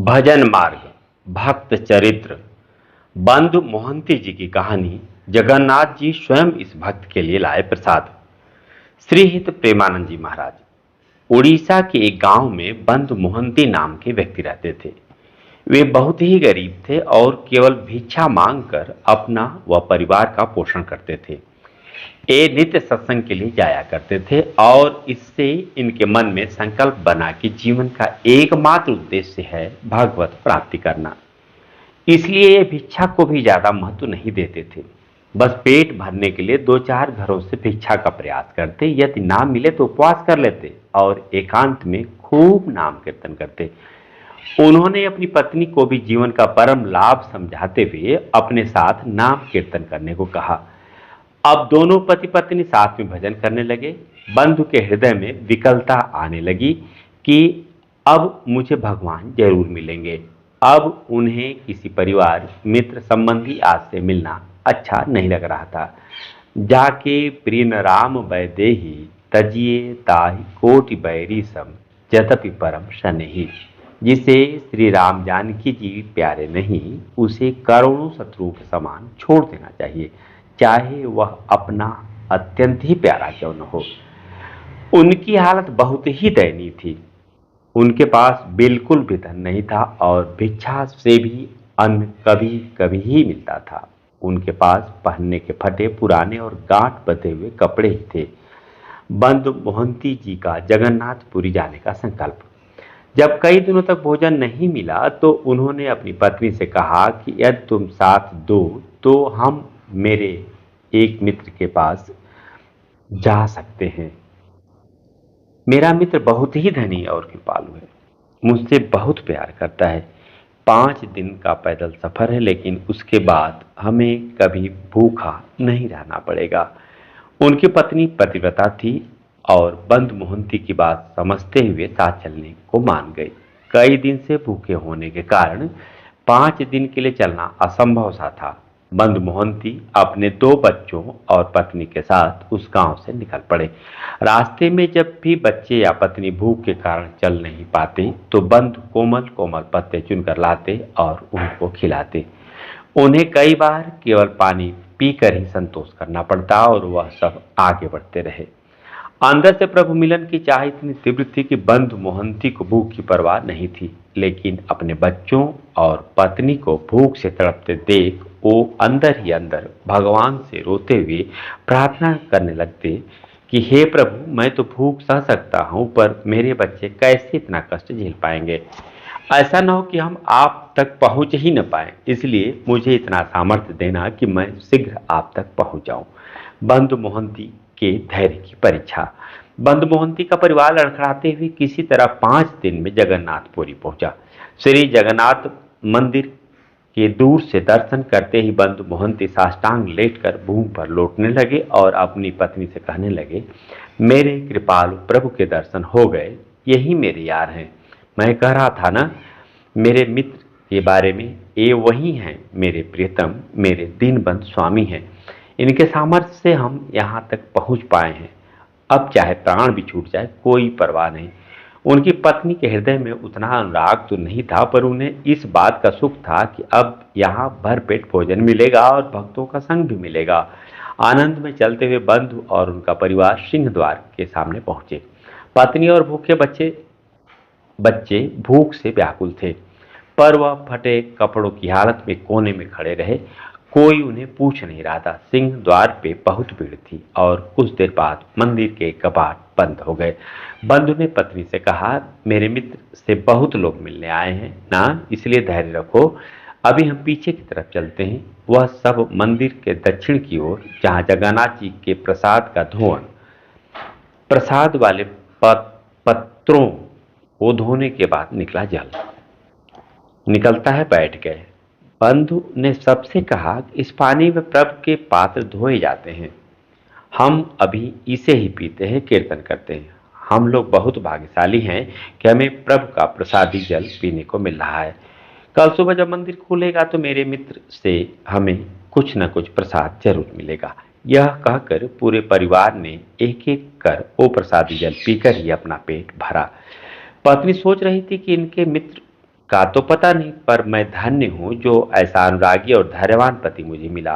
भजन मार्ग, भक्त चरित्र। बंधु मोहंती जी की कहानी। जगन्नाथ जी स्वयं इस भक्त के लिए लाए प्रसाद। श्री हित प्रेमानंद जी महाराज। उड़ीसा के एक गांव में बंधु मोहंती नाम के व्यक्ति रहते थे। वे बहुत ही गरीब थे और केवल भिक्षा मांगकर अपना व परिवार का पोषण करते थे। ये नित्य सत्संग के लिए जाया करते थे और इससे इनके मन में संकल्प बना कि जीवन का एकमात्र उद्देश्य है भगवत प्राप्ति करना। इसलिए ये भिक्षा को भी ज्यादा महत्व नहीं देते थे। बस पेट भरने के लिए दो चार घरों से भिक्षा का प्रयास करते, यदि ना मिले तो उपवास कर लेते और एकांत में खूब नाम कीर्तन करते। उन्होंने अपनी पत्नी को भी जीवन का परम लाभ समझाते हुए अपने साथ नाम कीर्तन करने को कहा। अब दोनों पति पत्नी साथ में भजन करने लगे। बंधु के हृदय में विकलता आने लगी कि अब मुझे भगवान जरूर मिलेंगे। अब उन्हें किसी परिवार मित्र संबंधी आज से मिलना अच्छा नहीं लग रहा था। जाके प्रिय राम वैदेही तजिए ताहि कोटि बैरी सम जतपि परम शनेही। जिसे श्री राम जानकी जी प्यारे नहीं, उसे करोड़ों शत्रुओं के समान छोड़ देना चाहिए, चाहे वह अपना अत्यंत ही प्यारा क्यों न हो। उनकी हालत बहुत ही दयनीय थी। उनके पास बिल्कुल भी धन नहीं था और भिक्षा से भी अन्न कभी कभी ही मिलता था। उनके पास पहनने के फटे पुराने और गांठ बंधे हुए कपड़े ही थे। बंधु मोहंती जी का जगन्नाथपुरी जाने का संकल्प। जब कई दिनों तक भोजन नहीं मिला तो उन्होंने अपनी पत्नी से कहा कि यदि तुम साथ दो तो हम मेरे एक मित्र के पास जा सकते हैं। मेरा मित्र बहुत ही धनी और कृपालु है, मुझसे बहुत प्यार करता है। 5 दिन का पैदल सफर है, लेकिन उसके बाद हमें कभी भूखा नहीं रहना पड़ेगा। उनकी पत्नी पतिव्रता थी और बंधु मोहंती की बात समझते हुए साथ चलने को मान गई। कई दिन से भूखे होने के कारण 5 दिन के लिए चलना असंभव सा था। बंधु मोहंती अपने 2 बच्चों और पत्नी के साथ उस गांव से निकल पड़े। रास्ते में जब भी बच्चे या पत्नी भूख के कारण चल नहीं पाते तो बंधु कोमल कोमल पत्ते चुनकर लाते और उनको खिलाते। उन्हें कई बार केवल पानी पीकर ही संतोष करना पड़ता और वह सब आगे बढ़ते रहे। अंदर से प्रभु मिलन की चाह इतनी तीव्र थी कि बंधु मोहंती को भूख की परवाह नहीं थी, लेकिन अपने बच्चों और पत्नी को भूख से तड़पते देख वो अंदर ही अंदर भगवान से रोते हुए प्रार्थना करने लगते कि हे प्रभु, मैं तो भूख सह सकता हूं, पर मेरे बच्चे कैसे इतना कष्ट झेल पाएंगे। ऐसा न हो कि हम आप तक पहुंच ही न पाए, इसलिए मुझे इतना सामर्थ्य देना कि मैं शीघ्र आप तक पहुंच जाऊं। बंधु मोहंती के धैर्य की परीक्षा। बंधु मोहंती का परिवार लड़खड़ाते हुए किसी तरह 5 दिन में जगन्नाथपुरी पहुंचा। श्री जगन्नाथ मंदिर के दूर से दर्शन करते ही बंधु मोहंती साष्टांग लेटकर भूमि पर लौटने लगे और अपनी पत्नी से कहने लगे, मेरे कृपालु प्रभु के दर्शन हो गए, यही मेरे यार हैं। मैं कह रहा था ना मेरे मित्र के बारे में, ये वही हैं मेरे प्रियतम, मेरे दीनबंधु स्वामी हैं। इनके सामर्थ्य से हम यहाँ तक पहुँच पाए हैं। अब चाहे प्राण भी छूट जाए कोई परवाह नहीं। उनकी पत्नी के हृदय में उतना अनुराग तो नहीं था, पर उन्हें इस बात का सुख था कि अब यहाँ भरपेट भोजन मिलेगा और भक्तों का संग भी मिलेगा। आनंद में चलते हुए बंधु और उनका परिवार सिंह द्वार के सामने पहुंचे। पत्नी और भूखे बच्चे भूख से व्याकुल थे, पर वह फटे कपड़ों की हालत में कोने में खड़े रहे। कोई उन्हें पूछ नहीं रहा था। सिंह द्वार पे बहुत भीड़ थी और कुछ देर बाद मंदिर के कपाट बंद हो गए। बंधु ने पत्नी से कहा, मेरे मित्र से बहुत लोग मिलने आए हैं ना, इसलिए धैर्य रखो। अभी हम पीछे की तरफ चलते हैं। वह सब मंदिर के दक्षिण की ओर, जहाँ जगन्नाथ जी के प्रसाद का धुआं प्रसाद वाले पत्रों को धोने के बाद निकलता है, बैठ गए। बंधु ने सबसे कहा, इस पानी में प्रभु के पात्र धोए जाते हैं, हम अभी इसे ही पीते हैं, कीर्तन करते हैं। हम लोग बहुत भाग्यशाली हैं कि हमें प्रभु का प्रसादी जल पीने को मिल रहा है। कल सुबह जब मंदिर खुलेगा तो मेरे मित्र से हमें कुछ न कुछ प्रसाद जरूर मिलेगा। यह कहकर पूरे परिवार ने एक एक कर वो प्रसादी जल पीकर ही अपना पेट भरा। पत्नी सोच रही थी कि इनके मित्र का तो पता नहीं, पर मैं धन्य हूँ जो ऐसा अनुरागी और धैर्यवान पति मुझे मिला।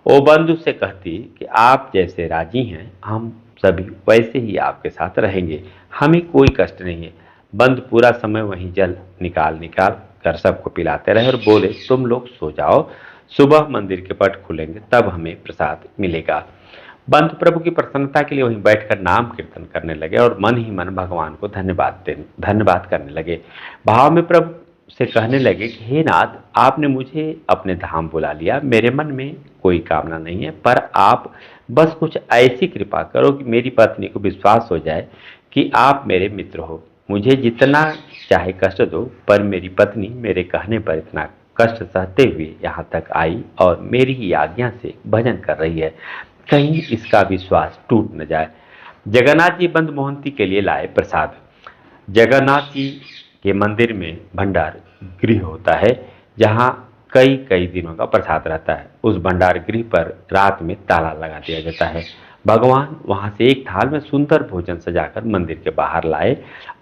वो बंधु से कहती कि आप जैसे राजी हैं, हम सभी वैसे ही आपके साथ रहेंगे, हमें कोई कष्ट नहीं है। बंधु पूरा समय वहीं जल निकाल निकाल कर सबको पिलाते रहे और बोले, तुम लोग सो जाओ, सुबह मंदिर के पट खुलेंगे तब हमें प्रसाद मिलेगा। बंधु प्रभु की प्रसन्नता के लिए वहीं बैठकर नाम कीर्तन करने लगे और मन ही मन भगवान को धन्यवाद करने लगे। भाव में प्रभु से कहने लगे कि हे नाथ, आपने मुझे अपने धाम बुला लिया, मेरे मन में कोई कामना नहीं है, पर आप बस कुछ ऐसी कृपा करो कि मेरी पत्नी को विश्वास हो जाए कि आप मेरे मित्र हो। मुझे जितना चाहे कष्ट दो, पर मेरी पत्नी मेरे कहने पर इतना कष्ट सहते हुए यहाँ तक आई और मेरी ही आज्ञा से भजन कर रही है, कहीं इसका विश्वास टूट न जाए। जगन्नाथ जी बंद मोहंती के लिए लाए प्रसाद। जगन्नाथ जी के मंदिर में भंडार गृह होता है, जहाँ कई कई दिनों का प्रसाद रहता है। उस भंडार गृह पर रात में ताला लगा दिया जाता है। भगवान वहां से एक थाल में सुंदर भोजन सजाकर मंदिर के बाहर लाए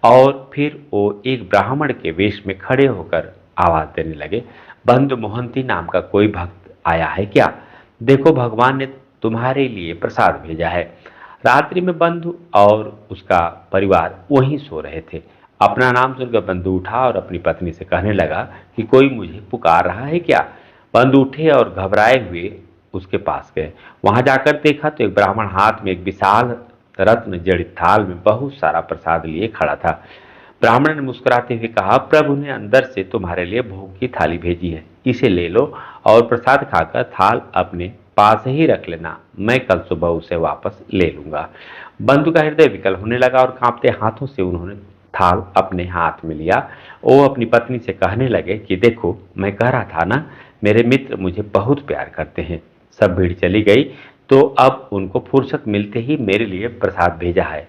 और फिर वो एक ब्राह्मण के वेश में खड़े होकर आवाज देने लगे, बंधु मोहंती नाम का कोई भक्त आया है क्या? देखो, भगवान ने तुम्हारे लिए प्रसाद भेजा है। रात्रि में बंधु और उसका परिवार वहीं सो रहे थे। अपना नाम सुनकर बंधु उठा और अपनी पत्नी से कहने लगा कि कोई मुझे पुकार रहा है क्या? बंधु उठे और घबराए हुए उसके पास गए। वहां जाकर देखा तो एक ब्राह्मण हाथ में एक विशाल रत्न जड़ित थाल में बहुत सारा प्रसाद लिए खड़ा था। ब्राह्मण ने मुस्कुराते हुए कहा, प्रभु ने अंदर से तुम्हारे लिए भोग की थाली भेजी है, इसे ले लो और प्रसाद खाकर थाल अपने पास ही रख लेना, मैं कल सुबह उसे वापस ले लूंगा। बंधु का हृदय विकल होने लगा और कांपते हाथों से उन्होंने थाल अपने हाथ में लिया। वो अपनी पत्नी से कहने लगे कि देखो, मैं कह रहा था ना, मेरे मित्र मुझे बहुत प्यार करते हैं। सब भीड़ चली गई तो अब उनको फुर्सत मिलते ही मेरे लिए प्रसाद भेजा है।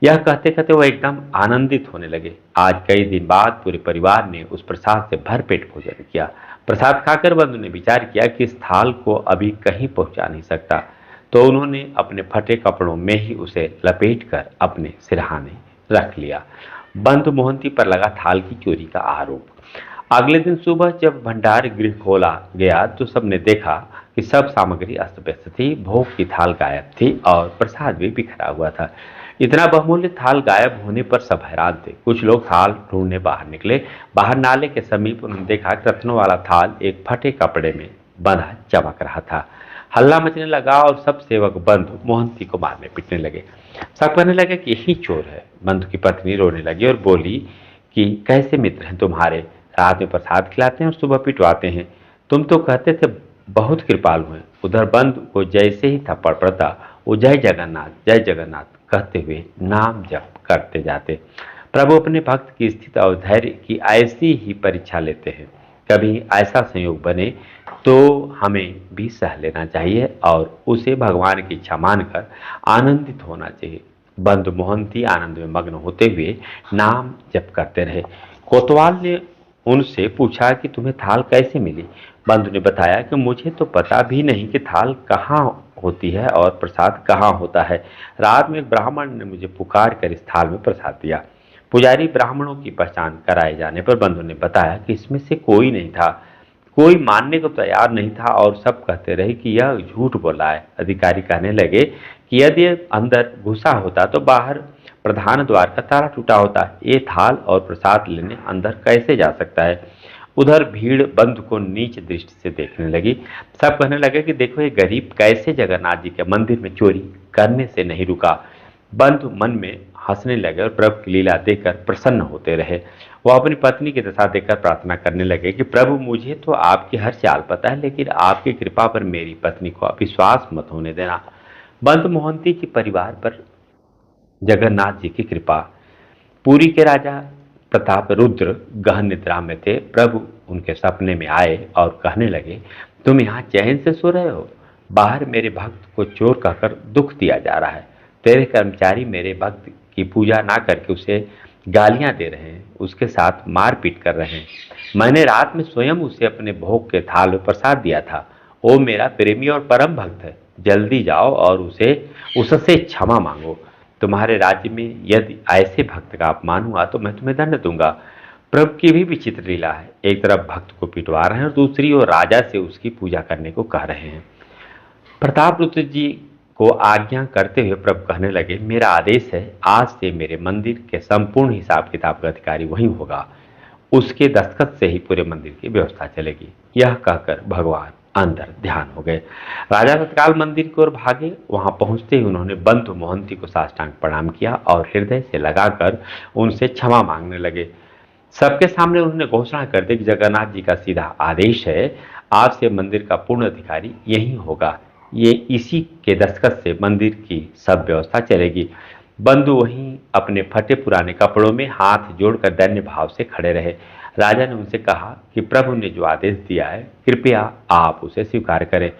यह कहते कहते वह एकदम आनंदित होने लगे। आज कई दिन बाद पूरे परिवार ने उस प्रसाद से भरपेट भोजन किया। प्रसाद खाकर बंधु ने विचार किया कि इस थाल को अभी कहीं पहुंचा नहीं सकता, तो उन्होंने अपने फटे कपड़ों में ही उसे लपेटकर अपने सिरहाने रख लिया। बंधु मोहंती पर लगा थाल की चोरी का आरोप। अगले दिन सुबह जब भंडार गृह खोला गया तो सबने देखा कि सब सामग्री अस्त व्यस्त थी, भोग की थाल गायब थी और प्रसाद भी बिखरा हुआ था। इतना बहुमूल्य थाल गायब होने पर सब हैरान थे। कुछ लोग थाल ढूंढने बाहर निकले। बाहर नाले के समीप उन्होंने देखा कि रत्नों वाला थाल एक फटे कपड़े में बंधा चमक रहा था। हल्ला मचने लगा और सब सेवक बंधु मोहंती को मारने पीटने लगे। सब कहने लगे कि यही चोर है। बंधु की पत्नी रोने लगी और बोली कि कैसे मित्र हैं तुम्हारे, रात में प्रसाद खिलाते हैं और सुबह पिटवाते हैं। तुम तो कहते थे बहुत कृपालु हैं। उधर बंधु को जैसे ही थप्पड़ पड़ता वो जय जगन्नाथ कहते हुए नाम जप करते जाते। प्रभु अपने भक्त की स्थिति और धैर्य की ऐसी ही परीक्षा लेते हैं। कभी ऐसा संयोग बने तो हमें भी सह लेना चाहिए और उसे भगवान की इच्छा मानकर आनंदित होना चाहिए। बंधु मोहंती आनंद में मग्न होते हुए नाम जप करते रहे। कोतवाल ने उनसे पूछा कि तुम्हें थाल कैसे मिली? बंधु ने बताया कि मुझे तो पता भी नहीं कि थाल कहाँ होती है और प्रसाद कहाँ होता है। रात में एक ब्राह्मण ने मुझे पुकार कर इस थाल में प्रसाद दिया। पुजारी ब्राह्मणों की पहचान कराए जाने पर बंधु ने बताया कि इसमें से कोई नहीं था। कोई मानने को तैयार नहीं था और सब कहते रहे कि यह झूठ बोला है। अधिकारी कहने लगे कि यदि अंदर घुसा होता तो बाहर प्रधान द्वार का ताला टूटा होता। ये थाल और प्रसाद लेने अंदर कैसे जा सकता है? उधर भीड़ बंधु को नीच दृष्टि से देखने लगी। सब कहने लगे कि देखो, ये गरीब कैसे जगन्नाथ जी के मंदिर में चोरी करने से नहीं रुका। बंधु मन में हंसने लगे और प्रभु की लीला देखकर प्रसन्न होते रहे। वह अपनी पत्नी की दशा देखकर प्रार्थना करने लगे कि प्रभु, मुझे तो आपकी हर चाल पता है, लेकिन आपकी कृपा पर मेरी पत्नी को अविश्वास मत होने देना। बंधु मोहंती के परिवार पर जगन्नाथ जी की कृपा। पुरी के राजा प्रताप रुद्र गहन निद्रा में थे। प्रभु उनके सपने में आए और कहने लगे, तुम यहाँ चैन से सो रहे हो? बाहर मेरे भक्त को चोर कहकर दुख दिया जा रहा है। तेरे कर्मचारी मेरे भक्त की पूजा ना करके उसे गालियां दे रहे हैं, उसके साथ मारपीट कर रहे हैं। मैंने रात में स्वयं उसे अपने भोग के थाल में प्रसाद दिया था। वो मेरा प्रेमी और परम भक्त है। जल्दी जाओ और उससे क्षमा मांगो। तुम्हारे राज्य में यदि ऐसे भक्त का अपमान हुआ तो मैं तुम्हें दंड दूंगा। प्रभु की भी विचित्र लीला है। एक तरफ भक्त को पिटवा रहे हैं और दूसरी ओर राजा से उसकी पूजा करने को कह रहे हैं। प्रतापरुद्र जी को आज्ञा करते हुए प्रभु कहने लगे, मेरा आदेश है, आज से मेरे मंदिर के संपूर्ण हिसाब किताब का अधिकारी वही होगा। उसके दस्तखत से ही पूरे मंदिर की व्यवस्था चलेगी। यह कहकर भगवान अंदर ध्यान हो गए। राजा तत्काल मंदिर की ओर भागे। वहां पहुंचते ही उन्होंने बंधु मोहंती को साष्टांग प्रणाम किया और हृदय से लगाकर उनसे क्षमा मांगने लगे। सबके सामने उन्होंने घोषणा कर दी कि जगन्नाथ जी का सीधा आदेश है, आज से मंदिर का पूर्ण अधिकारी यही होगा। ये इसी के दस्तखत से मंदिर की सब व्यवस्था चलेगी। बंधु वहीं अपने फटे पुराने कपड़ों में हाथ जोड़कर दैन्य भाव से खड़े रहे। राजा ने उनसे कहा कि प्रभु ने जो आदेश दिया है, कृपया आप उसे स्वीकार करें।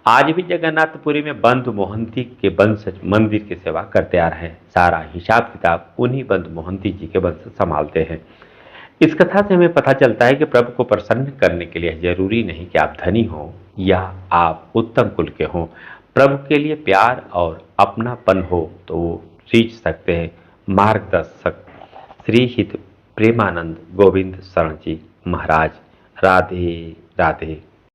आज भी जगन्नाथपुरी में बंधु मोहंती के वंशज मंदिर की सेवा करते आ रहे हैं। सारा हिसाब किताब उन्हीं बंधु मोहंती जी के वंशज संभालते हैं। इस कथा से हमें पता चलता है कि प्रभु को प्रसन्न करने के लिए जरूरी नहीं कि आप धनी हो या आप उत्तम कुल के हों। प्रभु के लिए प्यार और अपनापन हो तो वो सींच सकते हैं। मार्गदर्शक श्री हित प्रेमानंद गोविंद शरण जी महाराज। राधे राधे।